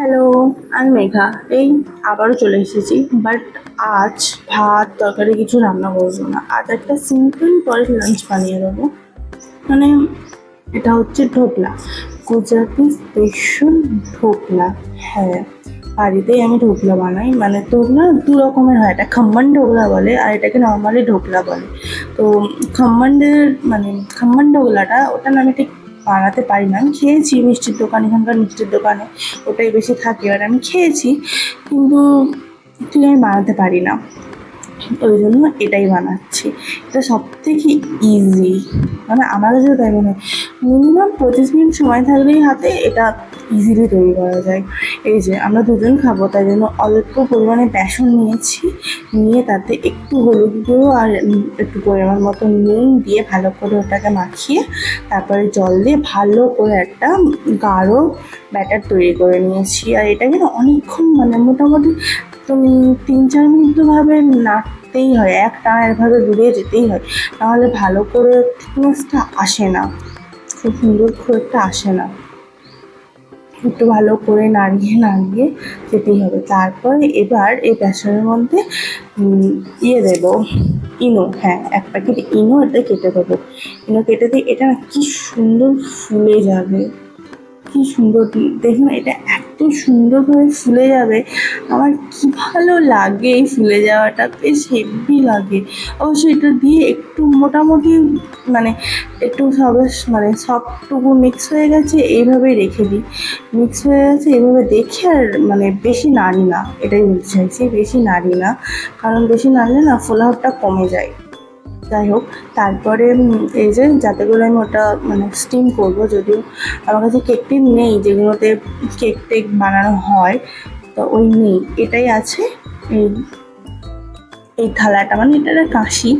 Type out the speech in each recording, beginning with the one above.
Hello, আমি মেঘা। এই আবারও চলে এসেছি, বাট আজ ভাত তরকারি কিছু রান্না করবো না। আজ একটা সিম্পল করে লাঞ্চ বানিয়ে দেবো। মানে এটা হচ্ছে ঢোকলা, গুজরাটি স্পেশাল ঢোকলা। হ্যাঁ, বাড়িতেই আমি ঢোকলা বানাই। মানে ঢোকলা দু রকমের হয়, এটা খম্মন ঢোকলা বলে আর এটাকে নর্মালি ঢোকলা বলে। তো খম্মনের মানে খম্মন ঢোকলাটা ওটা না আমি ঠিক বানাতে পারি না। আমি খেয়েছি মিষ্টির দোকান, এখানকার মিষ্টির দোকানে ওটাই বেশি থাকে, এবার আমি খেয়েছি, কিন্তু ঠিক আমি বানাতে পারি না। ওই জন্য এটাই বানাচ্ছি। এটা সব থেকে ইজি, মানে আমার কাছে তাই মনে হয়। মিনিমাম 25 মিনিট সময় থাকলেই হাতে এটা ইজিলি তৈরি করা যায়। এই যে আমরা দুজন খাবো, তাই জন্য অল্প পরিমাণে বেসন নিয়েছি, নিয়ে তাতে একটু হলুদ গুঁড়ো আর একটু পরিমাণ মতো নুন দিয়ে ভালো করে ওটাকে মাখিয়ে তারপরে জল দিয়ে ভালো করে একটা গাঢ় ব্যাটার তৈরি করে নিয়েছি। আর এটাকে না অনেকক্ষণ, মানে মোটামুটি 3-4 মিনিট তো ভাবে নাড়তেই হয়, একটানা এভাবে ডুবিয়ে যেতেই হয়, নাহলে ভালো করে থিকনেসটা আসে না, খুব সুন্দর খুব একটা আসে না। একটু ভালো করে নাড়িয়ে নাড়িয়ে যেতেই হবে। তারপরে এবার এই বেসনের মধ্যে দেবো ইনো। হ্যাঁ, 1 প্যাকেট ইনো এটা কেটে দেবো। ইনো কেটে দিয়ে এটা না কি সুন্দর ফুলে যাবে, কি সুন্দর দেখুন, এটা এত সুন্দরভাবে ফুলে যাবে। আমার কি ভালো লাগে এই ফুলে যাওয়াটা, বেশ হেভি লাগে। অবশ্যই এটা দিয়ে একটু মোটামুটি মানে একটু মানে সবটুকু মিক্স হয়ে গেছে, এইভাবেই রেখে দিই। মিক্স হয়ে গেছে এইভাবে দেখে, আর মানে বেশি নাড়ি না, এটাই বলতে চাইছি, বেশি নাড়ি না, কারণ বেশি নাড়লে না ফোলাভাবটা কমে যায়। যাই হোক, তারপরে এই যে যাতে করে আমি ওটা মানে স্টিম করবো, যদিও আমার কাছে কেক টিন নেই যেগুলোতে কেক টেক বানানো হয়, তো ওই নেই, এটাই আছে। এই এই থালাটা, মানে এটা একটা কাশি,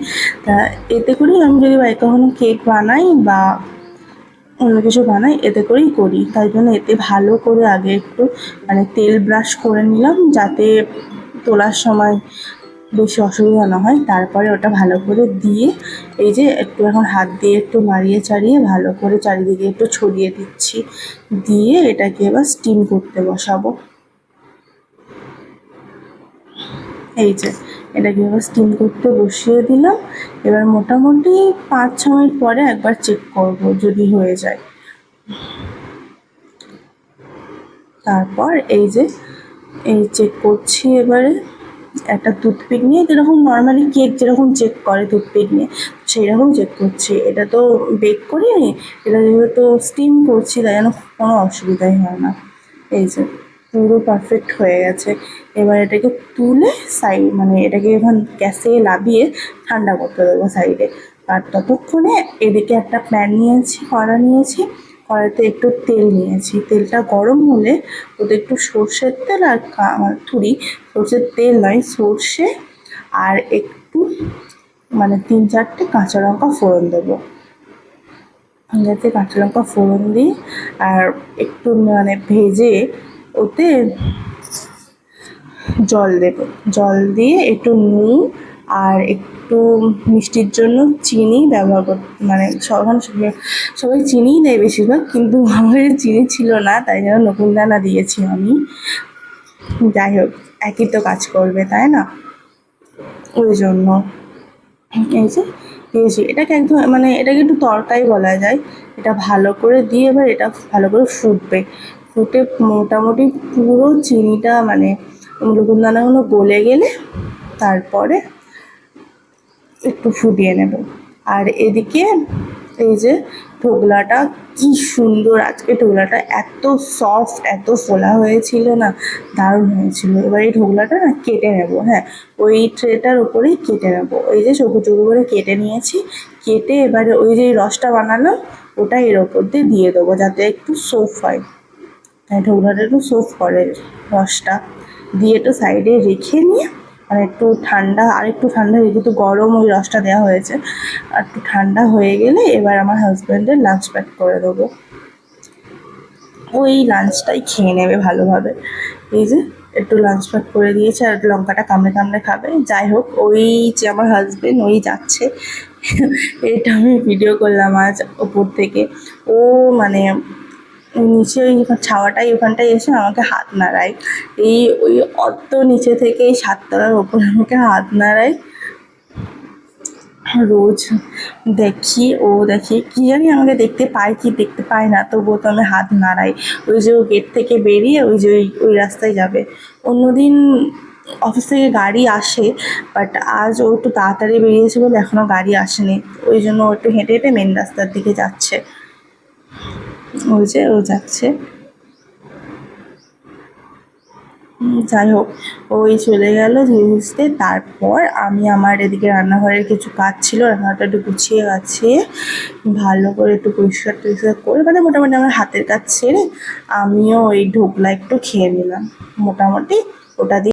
তা এতে করেই আমি যদি কখনো কেক বানাই বা অন্য কিছু বানাই এতে করেই করি। তাই জন্য এতে ভালো করে আগে একটু মানে তেল ব্রাশ করে নিলাম, যাতে তোলার সময় বেশি অসুবিধা না হয়। তারপরে ওটা ভালো করে দিয়ে এই যে একটু এখন হাত দিয়ে একটু নাড়িয়ে চাড়িয়ে ভালো করে চারিদিকে একটু ছড়িয়ে দিচ্ছি, দিয়ে এটাকে এবার স্টিম করতে বসাবো। এই যে এটাকে এবার স্টিম করতে বসিয়ে দিলাম। এবার মোটামুটি 5-6 মিনিট পরে একবার চেক করব যদি হয়ে যায়। তারপর এই যে চেক করছি এবারে একটা টুথপিক নিয়ে, যেরকম নর্মালি কেক যেরকম চেক করে টুথপিক নিয়ে, সেই রকম চেক করছি। এটা তো বেক করিনি, এটা যেহেতু স্টিম করছি তাই জন্য কোনো অসুবিধাই হয় না। এই যে পুরো পারফেক্ট হয়ে গেছে। এবার এটাকে তুলে মানে এটাকে এখন গ্যাসে নামিয়ে ঠান্ডা করতে দেবো সাইডে। আর ততক্ষণে এদিকে একটা প্যান নিয়েছি, কড়া নিয়েছি, কড়াইতে একটু তেল নিয়েছি। তেলটা গরম হলে ওতে একটু সর্ষের তেল আর সর্ষের তেল নয়, সর্ষে আর একটু মানে 3-4টে কাঁচা লঙ্কা ফোড়ন দেবো। যাতে কাঁচা লঙ্কা ফোড়ন দিই আর একটু মানে ভেজে ওতে জল দেবো। জল দিয়ে একটু নুন আর একটু মিষ্টির জন্য চিনি ব্যবহার মানে সবাই চিনিই দেয় বেশিরভাগ, কিন্তু আমার চিনি ছিল না, তাই জন্য নকুলদানা দিয়েছি আমি। যাই হোক, একই তো কাজ করবে, তাই না? ওই জন্য এই যে দিয়েছি, এটাকে একদম মানে এটাকে একটু তরকারি বলা যায়। এটা ভালো করে দিয়ে এবার এটা ভালো করে ফুটবে। ফুটে মোটামুটি পুরো চিনিটা মানে নকুলদানাগুলো গলে গেলে তারপরে একটু ফুটিয়ে নেব। আর এদিকে এই যে ঢোকলাটা, কি সুন্দর আজকে ঢোকলাটা, এত সফট এত ফোলা হয়েছিল না, দারুণ হয়েছিল। এবার এই ঢোকলাটা না কেটে নেব। হ্যাঁ, ওই ট্রেটার উপরেই কেটে নেব। ওই যে চৌকো চৌকো করে কেটে নিয়েছি, কেটে এবারে ওই যে রসটা বানালাম ওটা এর ওপর দিয়ে দেবো, যাতে একটু সোফট হয়। হ্যাঁ, ঢোকলাটা একটু সোফট করে রসটা দিয়ে একটু সাইডে রেখে নিয়ে, আর একটু ঠান্ডা, আর একটু ঠান্ডা হয়ে, যেহেতু গরম ওই রসটা দেওয়া হয়েছে, আর একটু ঠান্ডা হয়ে গেলে এবার আমার হাজব্যান্ডের লাঞ্চ প্যাক করে দেবো। ওই লাঞ্চটাই খেয়ে নেবে ভালোভাবে। এই যে একটু লাঞ্চ প্যাক করে দিয়েছে, আর লঙ্কাটা কামড়ে কামড়ে খাবে। যাই হোক, ওই যে আমার হাজব্যান্ড ওই যাচ্ছে, এটা আমি ভিডিও করলাম আজ ওপর থেকে। ও মানে ওই নিচে ওই ছাওয়াটাই ওখানটায় এসে আমাকে হাত নাড়ায়। এই ওই অত নিচে থেকে এই 7 তলার ওপরে আমাকে হাত নাড়ায় রোজ। দেখি ও দেখি কি জানি আমাকে দেখতে পায় কি দেখতে পায় না, তবুও তো আমি হাত নাড়াই। ওই যে ও গেট থেকে বেরিয়ে ওই যে ওই রাস্তায় যাবে। অন্যদিন অফিস থেকে গাড়ি আসে, বাট আজ ও একটু তাড়াতাড়ি বেরিয়েছে বলে এখনও গাড়ি আসেনি, ওই জন্য ও একটু হেঁটে হেঁটে মেন রাস্তার দিকে যাচ্ছে। ওই যে ও যাচ্ছে। যাই হোক, ওই চলে গেল ধীরে সুস্থে। তারপর আমি আমার এদিকে রান্নাঘরের কিছু কাজ ছিল, রান্নাঘরটা একটু গুছিয়ে গাছিয়ে ভালো করে একটু পরিষ্কার টরিষ্কার করে, মানে মোটামুটি আমার হাতের কাজ ছেড়ে আমিও ওই ঢোকলা একটু খেয়ে নিলাম। মোটামুটি ওটা দিয়ে